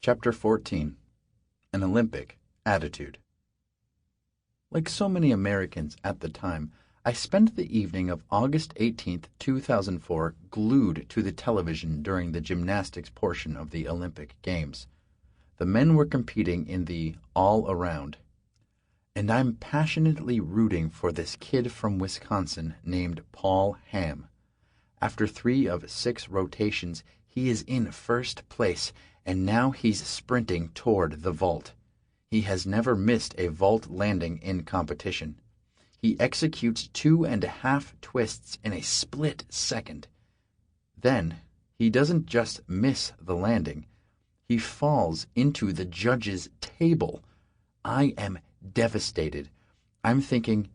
Chapter 14. An Olympic Attitude. Like so many Americans at the time, I spent the evening of August 18th, 2004, glued to the television during the gymnastics portion of the Olympic Games. The men were competing in the all-around, and I'm passionately rooting for this kid from Wisconsin named Paul Hamm. After 3 of 6 rotations, he is in first place, and now he's sprinting toward the vault. He has never missed a vault landing in competition. He executes 2.5 twists in a split second. Then, he doesn't just miss the landing. He falls into the judge's table. I am devastated. I'm thinking,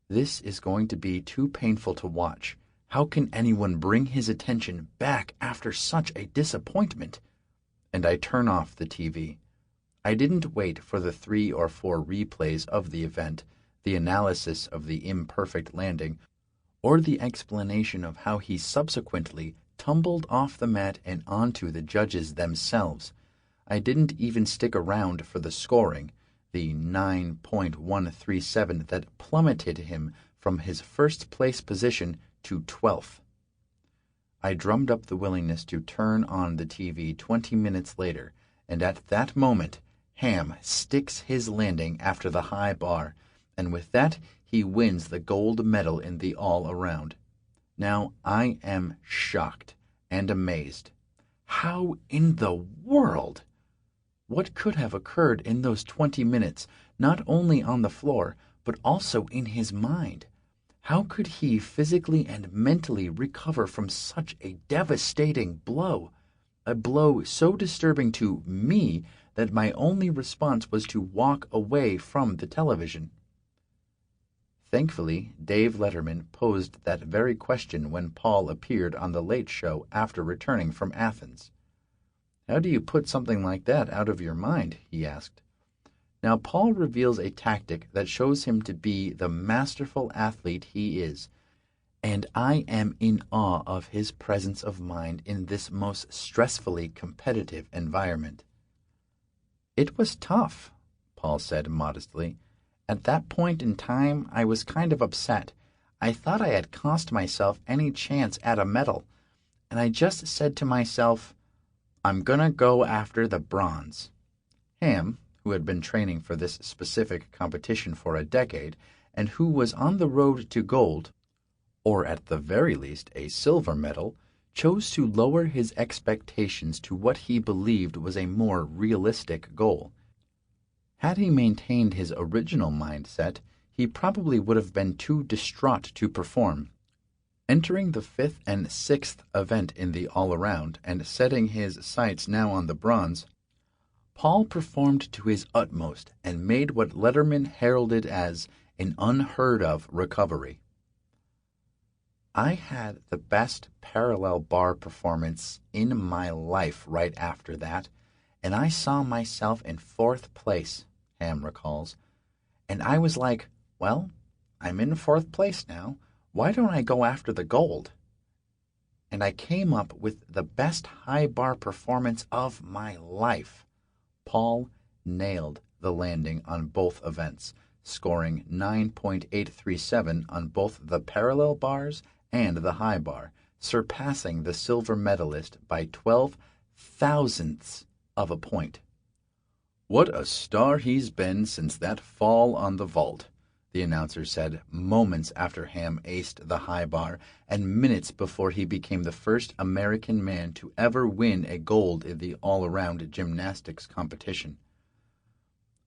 this is going to be too painful to watch. How can anyone bring his attention back after such a disappointment? And I turn off the TV. I didn't wait for the 3 or 4 replays of the event, the analysis of the imperfect landing, or the explanation of how he subsequently tumbled off the mat and onto the judges themselves. I didn't even stick around for the scoring, the 9.137 that plummeted him from his first-place position to 12th. I drummed up the willingness to turn on the TV 20 minutes later, and at that moment, Hamm sticks his landing after the high bar, and with that he wins the gold medal in the all-around. Now I am shocked and amazed. How in the world? What could have occurred in those 20 minutes, not only on the floor, but also in his mind? How could he physically and mentally recover from such a devastating blow? A blow so disturbing to me that my only response was to walk away from the television. Thankfully, Dave Letterman posed that very question when Paul appeared on The Late Show after returning from Athens. "How do you put something like that out of your mind?" he asked. Now Paul reveals a tactic that shows him to be the masterful athlete he is, and I am in awe of his presence of mind in this most stressfully competitive environment. "It was tough," Paul said modestly. "At that point in time, I was kind of upset. I thought I had cost myself any chance at a medal, and I just said to myself, I'm gonna go after the bronze." Hamm, who had been training for this specific competition for a decade, and who was on the road to gold, or at the very least a silver medal, chose to lower his expectations to what he believed was a more realistic goal. Had he maintained his original mindset, he probably would have been too distraught to perform. Entering the 5th and 6th event in the all-around and setting his sights now on the bronze, Paul performed to his utmost and made what Letterman heralded as an unheard-of recovery. I had the best parallel bar performance in my life right after that, and I saw myself in 4th place, Hamm recalls, and I was like, well, I'm in 4th place now. Why don't I go after the gold? And I came up with the best high bar performance of my life. Paul nailed the landing on both events, scoring 9.837 on both the parallel bars and the high bar, surpassing the silver medalist by 12 thousandths of a point. "What a star he's been since that fall on the vault," the announcer said moments after Hamm aced the high bar and minutes before he became the first American man to ever win a gold in the all-around gymnastics competition.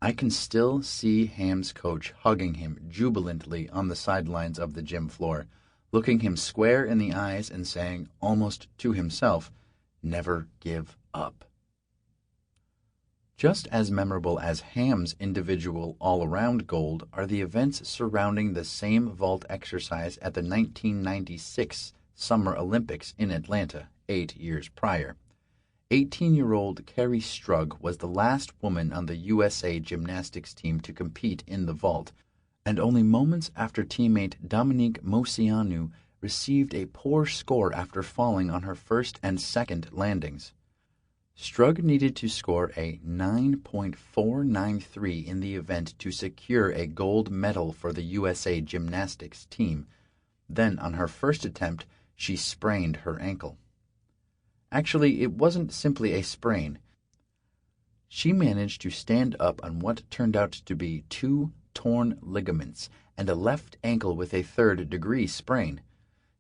I can still see Hamm's coach hugging him jubilantly on the sidelines of the gym floor, looking him square in the eyes and saying, almost to himself, "Never give up." Just as memorable as Hamm's individual all-around gold are the events surrounding the same vault exercise at the 1996 Summer Olympics in Atlanta, 8 years prior. 18-year-old Carrie Strug was the last woman on the USA gymnastics team to compete in the vault, and only moments after teammate Dominique Moceanu received a poor score after falling on her first and second landings. Strug needed to score a 9.493 in the event to secure a gold medal for the USA gymnastics team. Then, on her first attempt, she sprained her ankle. Actually, it wasn't simply a sprain. She managed to stand up on what turned out to be 2 torn ligaments and a left ankle with a third-degree sprain.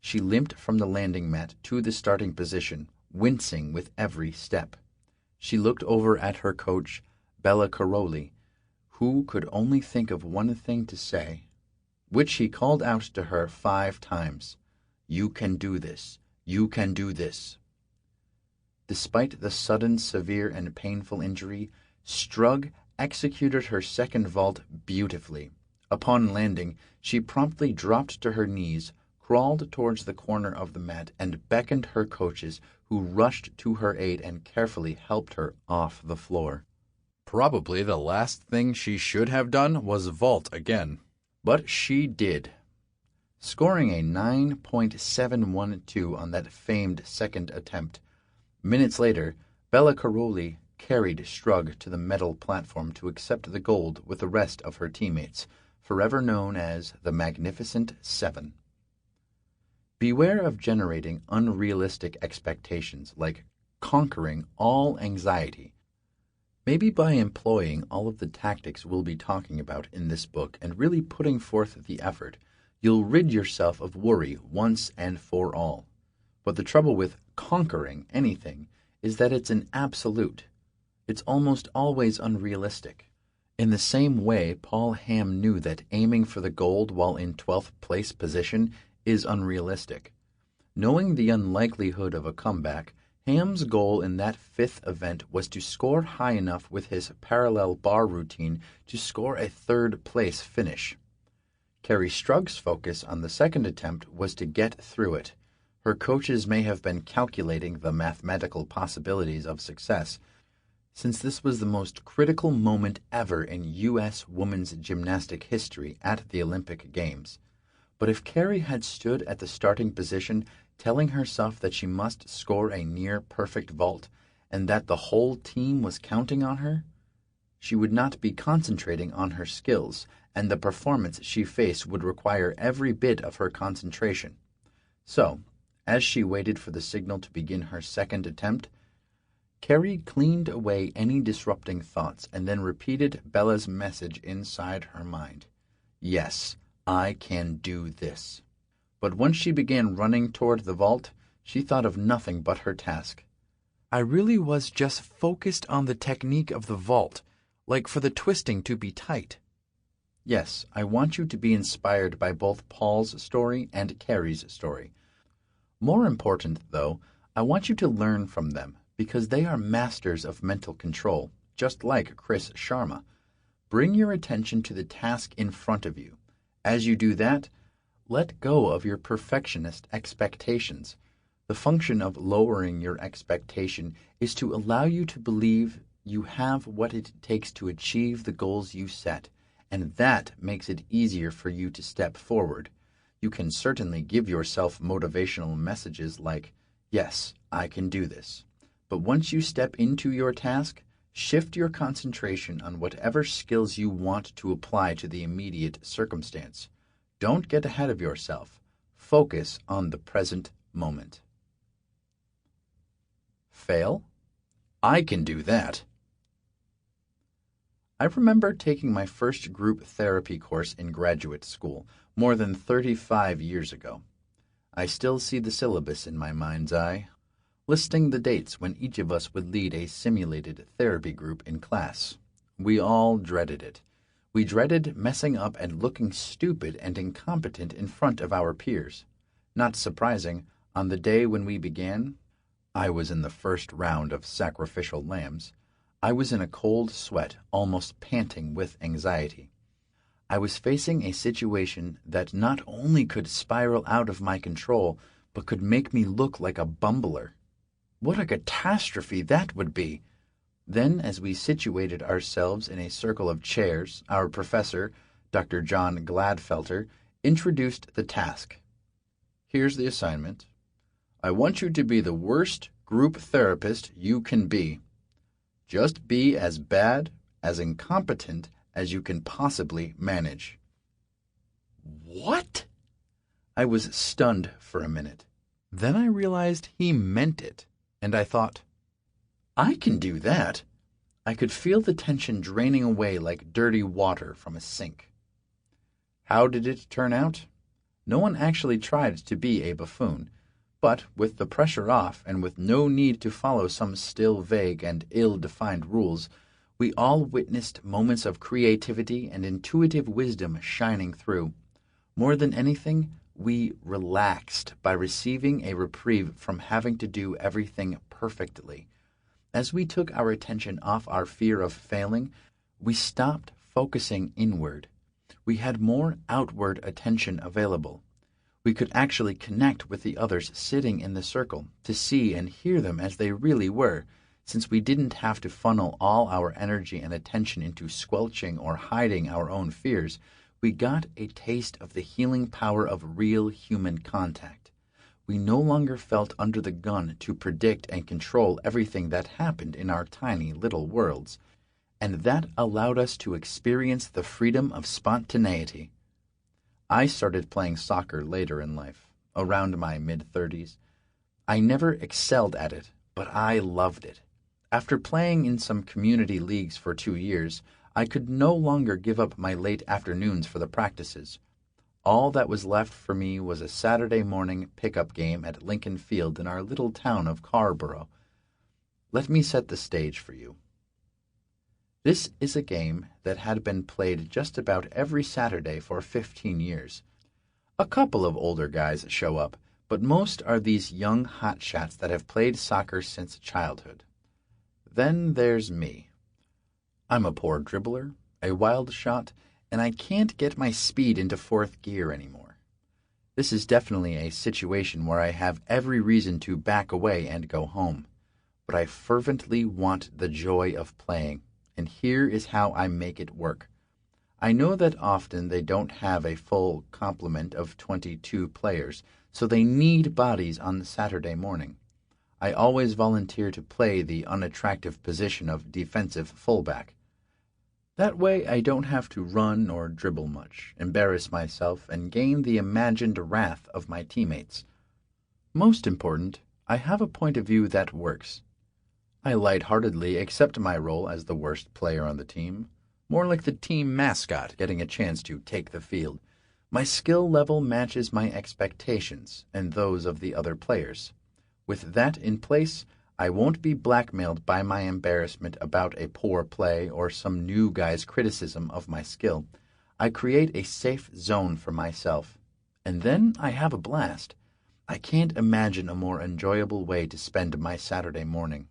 She limped from the landing mat to the starting position, wincing with every step. She looked over at her coach, Bella Caroli, who could only think of one thing to say, which he called out to her 5 times. "You can do this. You can do this." Despite the sudden, severe, and painful injury, Strug executed her second vault beautifully. Upon landing, she promptly dropped to her knees, crawled towards the corner of the mat, and beckoned her coaches, who rushed to her aid and carefully helped her off the floor. Probably the last thing she should have done was vault again. But she did, scoring a 9.712 on that famed second attempt. Minutes later, Bella Caroli carried Strug to the medal platform to accept the gold with the rest of her teammates, forever known as the Magnificent Seven. Beware of generating unrealistic expectations, like conquering all anxiety. Maybe by employing all of the tactics we'll be talking about in this book and really putting forth the effort, you'll rid yourself of worry once and for all. But the trouble with conquering anything is that it's an absolute. It's almost always unrealistic. In the same way, Paul Hamm knew that aiming for the gold while in 12th place position is unrealistic. Knowing the unlikelihood of a comeback, Hamm's goal in that 5th event was to score high enough with his parallel bar routine to score a 3rd place finish. Kerri Strug's focus on the second attempt was to get through it. Her coaches may have been calculating the mathematical possibilities of success, since this was the most critical moment ever in U.S. women's gymnastic history at the Olympic Games. But if Kerri had stood at the starting position, telling herself that she must score a near-perfect vault, and that the whole team was counting on her, she would not be concentrating on her skills, and the performance she faced would require every bit of her concentration. So, as she waited for the signal to begin her second attempt, Kerri cleaned away any disrupting thoughts and then repeated Bella's message inside her mind. Yes, I can do this. But once she began running toward the vault, she thought of nothing but her task. I really was just focused on the technique of the vault, like for the twisting to be tight. Yes, I want you to be inspired by both Paul's story and Kerri's story. More important, though, I want you to learn from them, because they are masters of mental control, just like Chris Sharma. Bring your attention to the task in front of you. As you do that, let go of your perfectionist expectations. The function of lowering your expectation is to allow you to believe you have what it takes to achieve the goals you set, and that makes it easier for you to step forward. You can certainly give yourself motivational messages like, yes, I can do this. But once you step into your task, shift your concentration on whatever skills you want to apply to the immediate circumstance. Don't get ahead of yourself. Focus on the present moment. Fail? I can do that. I remember taking my first group therapy course in graduate school more than 35 years ago. I still see the syllabus in my mind's eye, listing the dates when each of us would lead a simulated therapy group in class. We all dreaded it. We dreaded messing up and looking stupid and incompetent in front of our peers. Not surprising, on the day when we began, I was in the first round of sacrificial lambs. I was in a cold sweat, almost panting with anxiety. I was facing a situation that not only could spiral out of my control, but could make me look like a bumbler. What a catastrophe that would be! Then, as we situated ourselves in a circle of chairs, our professor, Dr. John Gladfelter, introduced the task. Here's the assignment. I want you to be the worst group therapist you can be. Just be as bad, as incompetent as you can possibly manage. What? I was stunned for a minute. Then I realized he meant it, and I thought, I can do that. I could feel the tension draining away like dirty water from a sink. How did it turn out? No one actually tried to be a buffoon, but with the pressure off and with no need to follow some still vague and ill-defined rules, we all witnessed moments of creativity and intuitive wisdom shining through. More than anything, we relaxed by receiving a reprieve from having to do everything perfectly. As we took our attention off our fear of failing, we stopped focusing inward. We had more outward attention available. We could actually connect with the others sitting in the circle to see and hear them as they really were, since we didn't have to funnel all our energy and attention into squelching or hiding our own fears. We got a taste of the healing power of real human contact. We no longer felt under the gun to predict and control everything that happened in our tiny little worlds, and that allowed us to experience the freedom of spontaneity. I started playing soccer later in life, around my mid-30s. I never excelled at it, but I loved it. After playing in some community leagues for 2 years, I could no longer give up my late afternoons for the practices. All that was left for me was a Saturday morning pickup game at Lincoln Field in our little town of Carrboro. Let me set the stage for you. This is a game that had been played just about every Saturday for 15 years. A couple of older guys show up, but most are these young hotshots that have played soccer since childhood. Then there's me. I'm a poor dribbler, a wild shot, and I can't get my speed into fourth gear anymore. This is definitely a situation where I have every reason to back away and go home. But I fervently want the joy of playing, and here is how I make it work. I know that often they don't have a full complement of 22 players, so they need bodies on the Saturday morning. I always volunteer to play the unattractive position of defensive fullback. That way I don't have to run or dribble much, embarrass myself, and gain the imagined wrath of my teammates. Most important, I have a point of view that works. I lightheartedly accept my role as the worst player on the team, more like the team mascot getting a chance to take the field. My skill level matches my expectations and those of the other players. With that in place, I won't be blackmailed by my embarrassment about a poor play or some new guy's criticism of my skill. I create a safe zone for myself. And then I have a blast. I can't imagine a more enjoyable way to spend my Saturday morning.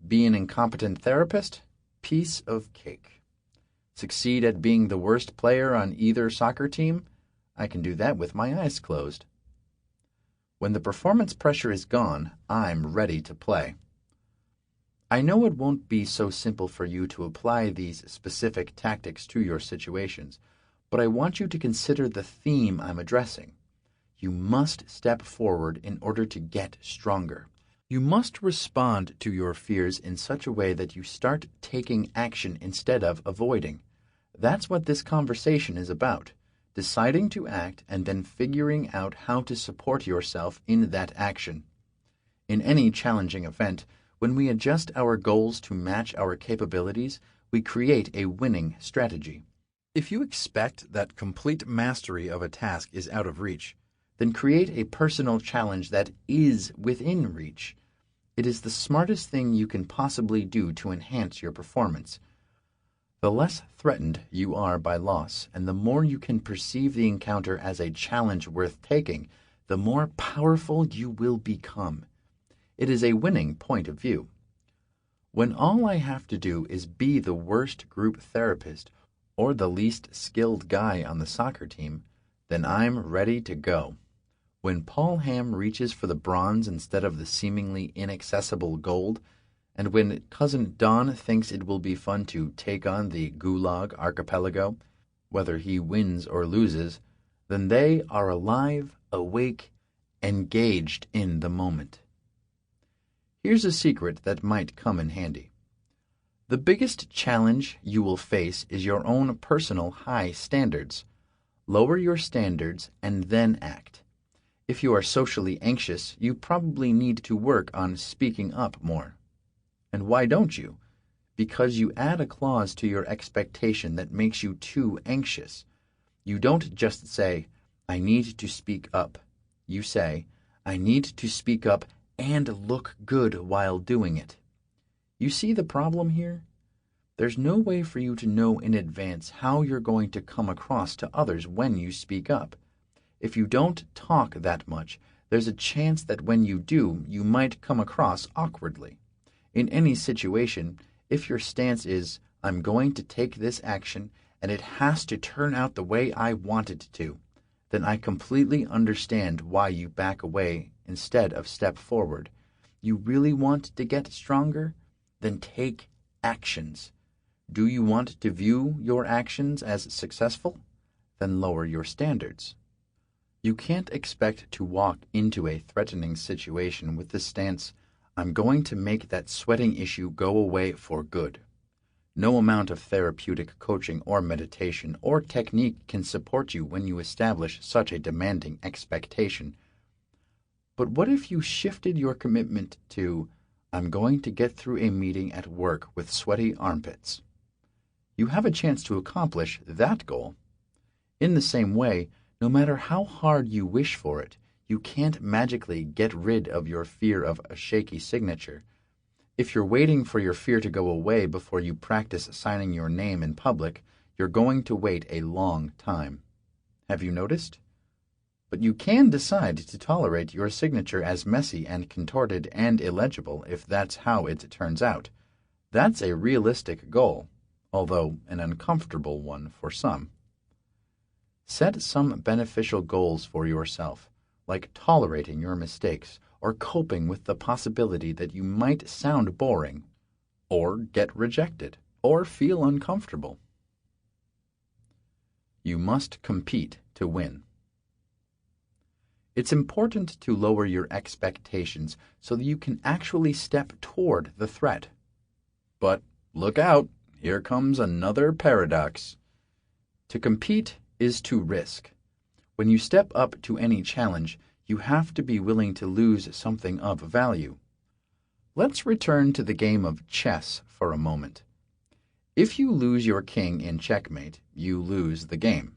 Be an incompetent therapist? Piece of cake. Succeed at being the worst player on either soccer team? I can do that with my eyes closed. When the performance pressure is gone, I'm ready to play. I know it won't be so simple for you to apply these specific tactics to your situations, but I want you to consider the theme I'm addressing. You must step forward in order to get stronger. You must respond to your fears in such a way that you start taking action instead of avoiding. That's what this conversation is about. Deciding to act and then figuring out how to support yourself in that action. In any challenging event, when we adjust our goals to match our capabilities, we create a winning strategy. If you expect that complete mastery of a task is out of reach, then create a personal challenge that is within reach. It is the smartest thing you can possibly do to enhance your performance. The less threatened you are by loss, and the more you can perceive the encounter as a challenge worth taking, the more powerful you will become. It is a winning point of view. When all I have to do is be the worst group therapist or the least skilled guy on the soccer team, then I'm ready to go. When Paul Ham reaches for the bronze instead of the seemingly inaccessible gold, and when Cousin Don thinks it will be fun to take on the Gulag Archipelago, whether he wins or loses, then they are alive, awake, engaged in the moment. Here's a secret that might come in handy. The biggest challenge you will face is your own personal high standards. Lower your standards and then act. If you are socially anxious, you probably need to work on speaking up more. And why don't you? Because you add a clause to your expectation that makes you too anxious. You don't just say, I need to speak up. You say, I need to speak up and look good while doing it. You see the problem here? There's no way for you to know in advance how you're going to come across to others when you speak up. If you don't talk that much, there's a chance that when you do, you might come across awkwardly. In any situation, if your stance is, I'm going to take this action and it has to turn out the way I want it to, then I completely understand why you back away instead of step forward. You really want to get stronger? Then take actions. Do you want to view your actions as successful? Then lower your standards. You can't expect to walk into a threatening situation with the stance, I'm going to make that sweating issue go away for good. No amount of therapeutic coaching or meditation or technique can support you when you establish such a demanding expectation. But what if you shifted your commitment to, I'm going to get through a meeting at work with sweaty armpits? You have a chance to accomplish that goal. In the same way, no matter how hard you wish for it, you can't magically get rid of your fear of a shaky signature. If you're waiting for your fear to go away before you practice signing your name in public, you're going to wait a long time. Have you noticed? But you can decide to tolerate your signature as messy and contorted and illegible if that's how it turns out. That's a realistic goal, although an uncomfortable one for some. Set some beneficial goals for yourself, like tolerating your mistakes or coping with the possibility that you might sound boring, or get rejected, or feel uncomfortable. You must compete to win. It's important to lower your expectations so that you can actually step toward the threat. But look out, here comes another paradox. To compete is to risk. When you step up to any challenge, you have to be willing to lose something of value. Let's return to the game of chess for a moment. If you lose your king in checkmate, you lose the game.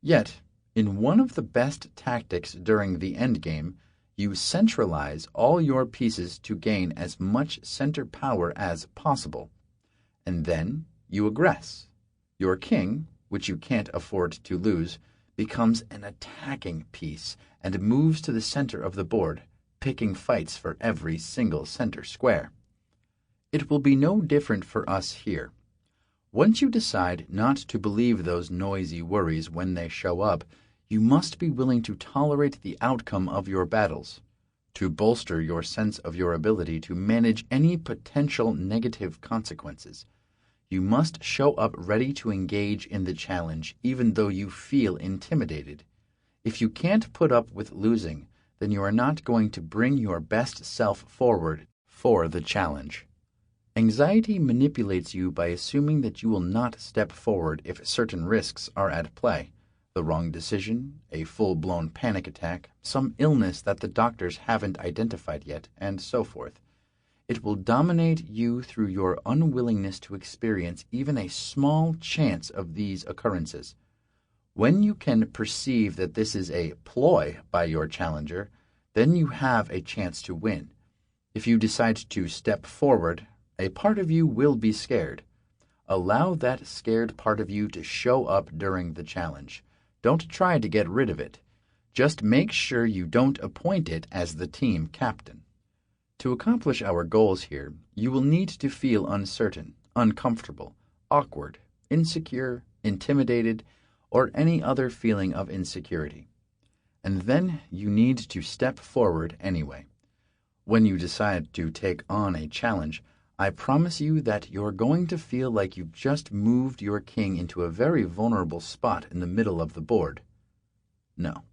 Yet, in one of the best tactics during the endgame, you centralize all your pieces to gain as much center power as possible. And then you aggress. Your king, which you can't afford to lose, becomes an attacking piece and moves to the center of the board, picking fights for every single center square. It will be no different for us here. Once you decide not to believe those noisy worries when they show up, you must be willing to tolerate the outcome of your battles. To bolster your sense of your ability to manage any potential negative consequences, you must show up ready to engage in the challenge even though you feel intimidated. If you can't put up with losing, then you are not going to bring your best self forward for the challenge. Anxiety manipulates you by assuming that you will not step forward if certain risks are at play. The wrong decision, a full-blown panic attack, some illness that the doctors haven't identified yet, and so forth. It will dominate you through your unwillingness to experience even a small chance of these occurrences. When you can perceive that this is a ploy by your challenger, then you have a chance to win. If you decide to step forward, a part of you will be scared. Allow that scared part of you to show up during the challenge. Don't try to get rid of it. Just make sure you don't appoint it as the team captain. To accomplish our goals here, you will need to feel uncertain, uncomfortable, awkward, insecure, intimidated, or any other feeling of insecurity. And then you need to step forward anyway. When you decide to take on a challenge, I promise you that you're going to feel like you've just moved your king into a very vulnerable spot in the middle of the board. No,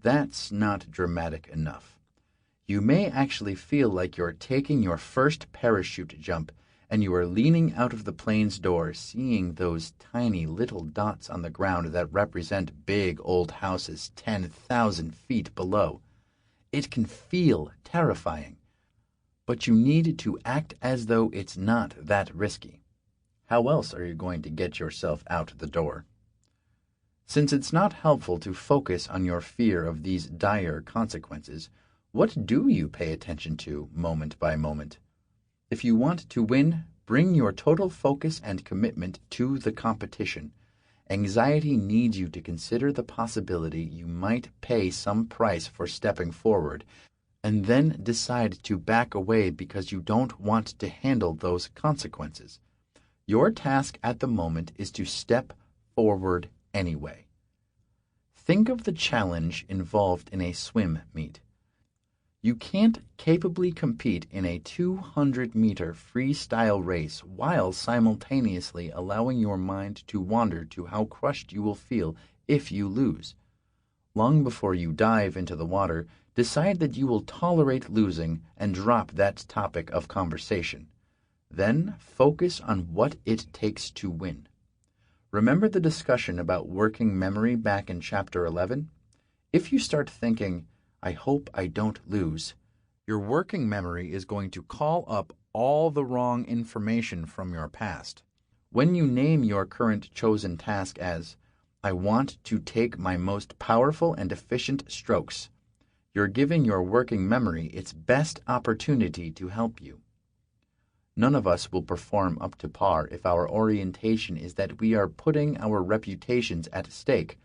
that's not dramatic enough. You may actually feel like you're taking your first parachute jump and you are leaning out of the plane's door, seeing those tiny little dots on the ground that represent big old houses 10,000 feet below. It can feel terrifying, but you need to act as though it's not that risky. How else are you going to get yourself out the door? Since it's not helpful to focus on your fear of these dire consequences, what do you pay attention to moment by moment? If you want to win, bring your total focus and commitment to the competition. Anxiety needs you to consider the possibility you might pay some price for stepping forward, and then decide to back away because you don't want to handle those consequences. Your task at the moment is to step forward anyway. Think of the challenge involved in a swim meet. You can't capably compete in a 200-meter freestyle race while simultaneously allowing your mind to wander to how crushed you will feel if you lose. Long before you dive into the water, decide that you will tolerate losing and drop that topic of conversation. Then focus on what it takes to win. Remember the discussion about working memory back in Chapter 11? If you start thinking, I hope I don't lose, your working memory is going to call up all the wrong information from your past. When you name your current chosen task as, I want to take my most powerful and efficient strokes, you're giving your working memory its best opportunity to help you. None of us will perform up to par if our orientation is that we are putting our reputations at stake,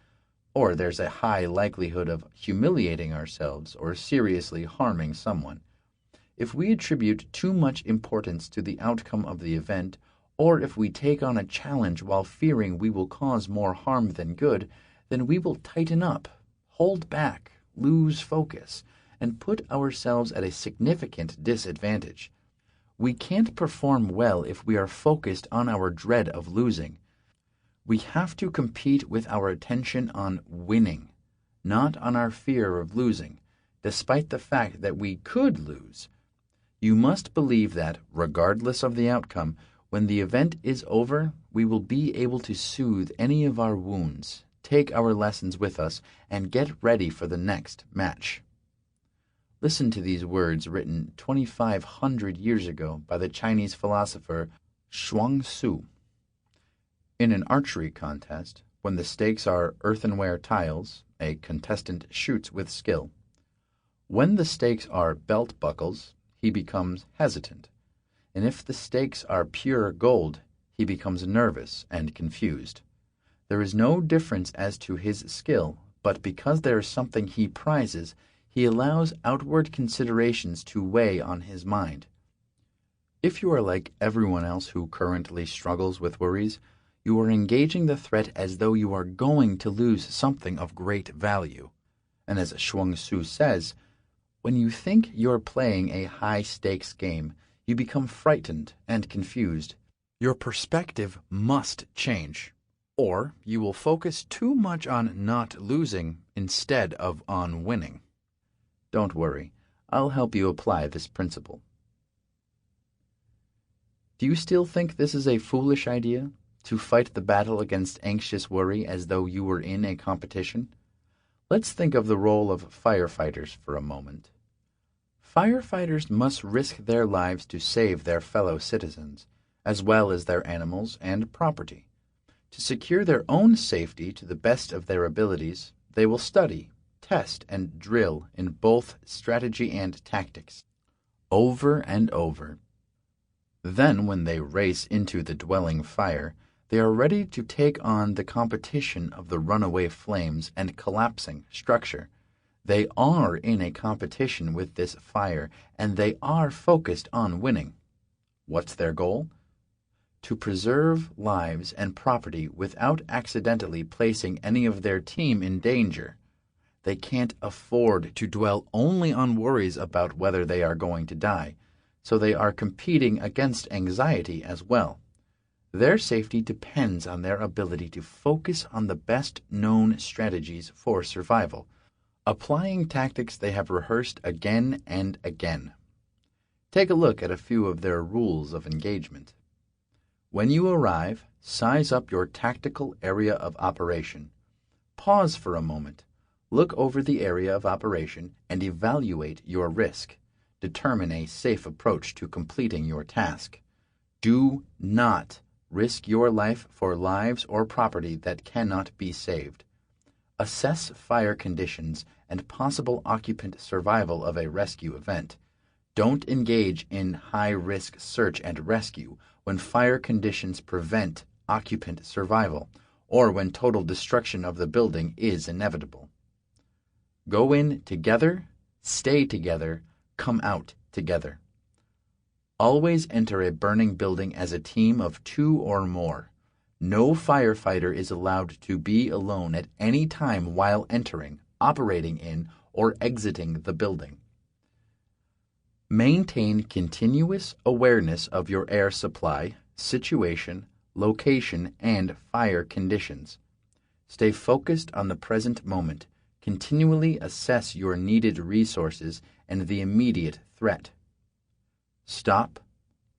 or there's a high likelihood of humiliating ourselves or seriously harming someone. If we attribute too much importance to the outcome of the event, or if we take on a challenge while fearing we will cause more harm than good, then we will tighten up, hold back, lose focus, and put ourselves at a significant disadvantage. We can't perform well if we are focused on our dread of losing. We have to compete with our attention on winning, not on our fear of losing, despite the fact that we could lose. You must believe that, regardless of the outcome, when the event is over, we will be able to soothe any of our wounds, take our lessons with us, and get ready for the next match. Listen to these words written 2,500 years ago by the Chinese philosopher Zhuangzi. In an archery contest, when the stakes are earthenware tiles, a contestant shoots with skill. When the stakes are belt buckles, he becomes hesitant, and if the stakes are pure gold, he becomes nervous and confused. There is no difference as to his skill, but because there is something he prizes, he allows outward considerations to weigh on his mind. If you are like everyone else who currently struggles with worries, you are engaging the threat as though you are going to lose something of great value. And as Zhuangzi says, when you think you're playing a high-stakes game, you become frightened and confused. Your perspective must change, or you will focus too much on not losing instead of on winning. Don't worry, I'll help you apply this principle. Do you still think this is a foolish idea? To fight the battle against anxious worry as though you were in a competition? Let's think of the role of firefighters for a moment. Firefighters must risk their lives to save their fellow citizens, as well as their animals and property. To secure their own safety to the best of their abilities, they will study, test, and drill in both strategy and tactics, over and over. Then, when they race into the dwelling fire, they are ready to take on the competition of the runaway flames and collapsing structure. They are in a competition with this fire, and they are focused on winning. What's their goal? To preserve lives and property without accidentally placing any of their team in danger. They can't afford to dwell only on worries about whether they are going to die, so they are competing against anxiety as well. Their safety depends on their ability to focus on the best-known strategies for survival, applying tactics they have rehearsed again and again. Take a look at a few of their rules of engagement. When you arrive, size up your tactical area of operation. Pause for a moment. Look over the area of operation and evaluate your risk. Determine a safe approach to completing your task. Do not risk your life for lives or property that cannot be saved. Assess fire conditions and possible occupant survival of a rescue event. Don't engage in high-risk search and rescue when fire conditions prevent occupant survival or when total destruction of the building is inevitable. Go in together, stay together, come out together. Always enter a burning building as a team of 2 or more. No firefighter is allowed to be alone at any time while entering, operating in, or exiting the building. Maintain continuous awareness of your air supply, situation, location, and fire conditions. Stay focused on the present moment. Continually assess your needed resources and the immediate threat. Stop,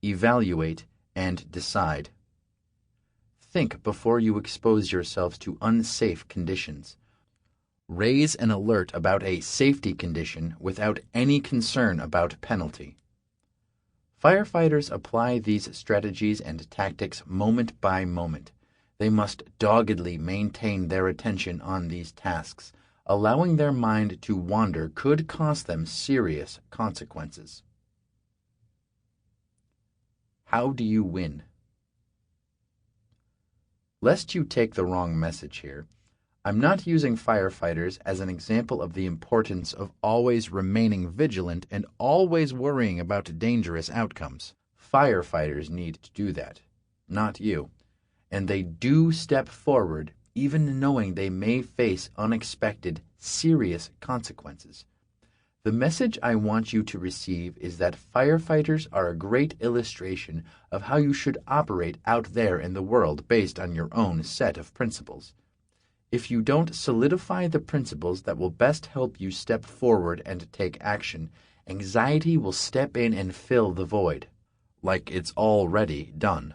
evaluate, and decide. Think before you expose yourselves to unsafe conditions. Raise an alert about a safety condition without any concern about penalty. Firefighters apply these strategies and tactics moment by moment. They must doggedly maintain their attention on these tasks. Allowing their mind to wander could cost them serious consequences. How do you win? Lest you take the wrong message here, I'm not using firefighters as an example of the importance of always remaining vigilant and always worrying about dangerous outcomes. Firefighters need to do that, not you. And they do step forward even knowing they may face unexpected, serious consequences. The message I want you to receive is that firefighters are a great illustration of how you should operate out there in the world based on your own set of principles. If you don't solidify the principles that will best help you step forward and take action, anxiety will step in and fill the void, like it's already done.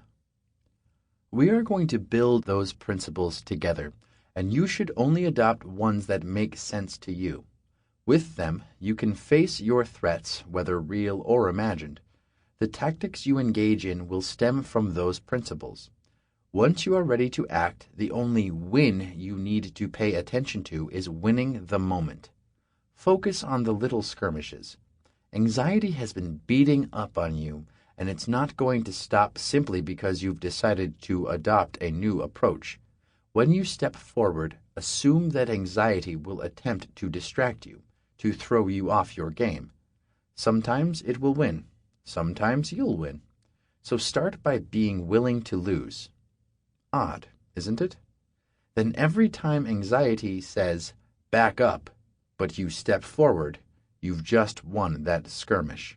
We are going to build those principles together, and you should only adopt ones that make sense to you. With them, you can face your threats, whether real or imagined. The tactics you engage in will stem from those principles. Once you are ready to act, the only win you need to pay attention to is winning the moment. Focus on the little skirmishes. Anxiety has been beating up on you, and it's not going to stop simply because you've decided to adopt a new approach. When you step forward, assume that anxiety will attempt to distract you, to throw you off your game. Sometimes it will win. Sometimes you'll win. So start by being willing to lose. Odd, isn't it? Then every time anxiety says, back up, but you step forward, you've just won that skirmish.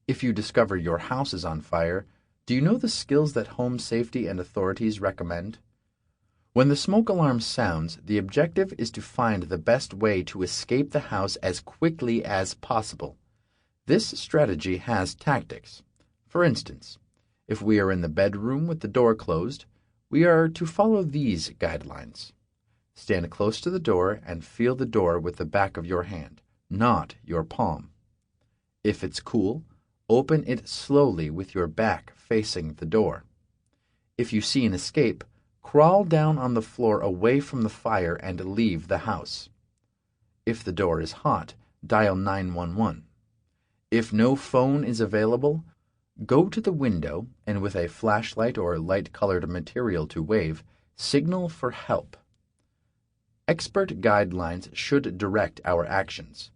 If you discover your house is on fire, do you know the skills that home safety and authorities recommend? When the smoke alarm sounds, the objective is to find the best way to escape the house as quickly as possible. This strategy has tactics. For instance, if we are in the bedroom with the door closed, we are to follow these guidelines. Stand close to the door and feel the door with the back of your hand, not your palm. If it's cool, open it slowly with your back facing the door. If you see an escape, crawl down on the floor away from the fire and leave the house. If the door is hot, dial 911. If no phone is available, go to the window and with a flashlight or light-colored material to wave, signal for help. Expert guidelines should direct our actions.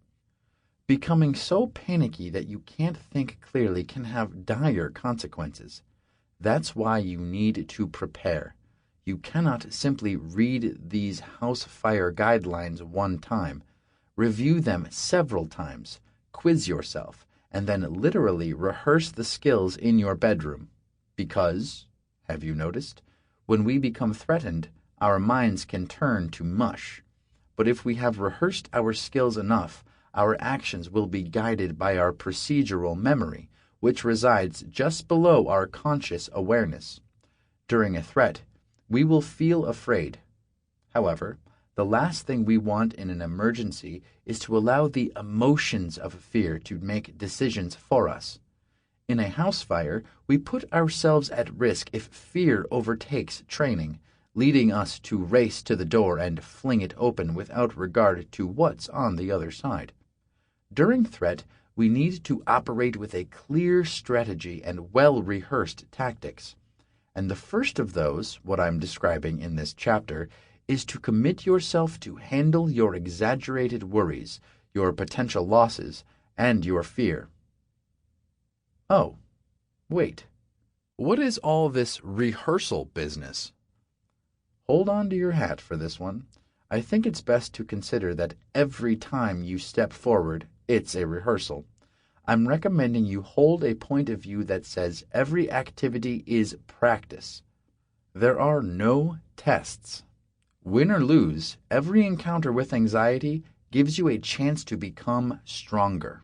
Becoming so panicky that you can't think clearly can have dire consequences. That's why you need to prepare. You cannot simply read these house fire guidelines one time. Review them several times, quiz yourself, and then literally rehearse the skills in your bedroom. Because, have you noticed, when we become threatened, our minds can turn to mush. But if we have rehearsed our skills enough, Our actions will be guided by our procedural memory, which resides just below our conscious awareness. During a threat, we will feel afraid. However, the last thing we want in an emergency is to allow the emotions of fear to make decisions for us. In a house fire, we put ourselves at risk if fear overtakes training, leading us to race to the door and fling it open without regard to what's on the other side. During threat, we need to operate with a clear strategy and well-rehearsed tactics. And the first of those, what I'm describing in this chapter, is to commit yourself to handle your exaggerated worries, your potential losses, and your fear. Oh, wait. What is all this rehearsal business? Hold on to your hat for this one. I think it's best to consider that every time you step forward, it's a rehearsal. I'm recommending you hold a point of view that says every activity is practice. There are no tests. Win or lose, every encounter with anxiety gives you a chance to become stronger.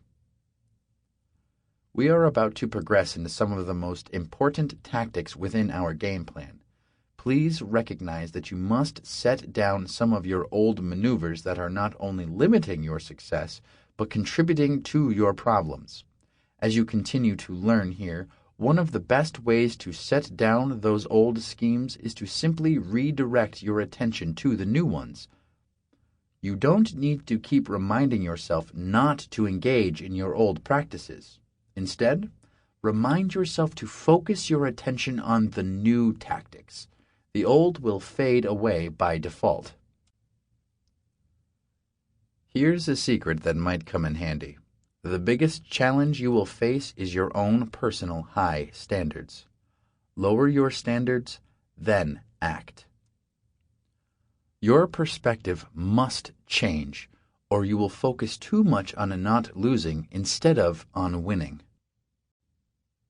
We are about to progress into some of the most important tactics within our game plan. Please recognize that you must set down some of your old maneuvers that are not only limiting your success, but contributing to your problems. As you continue to learn here, one of the best ways to set down those old schemes is to simply redirect your attention to the new ones. You don't need to keep reminding yourself not to engage in your old practices. Instead, remind yourself to focus your attention on the new tactics. The old will fade away by default. Here's a secret that might come in handy. The biggest challenge you will face is your own personal high standards. Lower your standards, then act. Your perspective must change, or you will focus too much on not losing instead of on winning.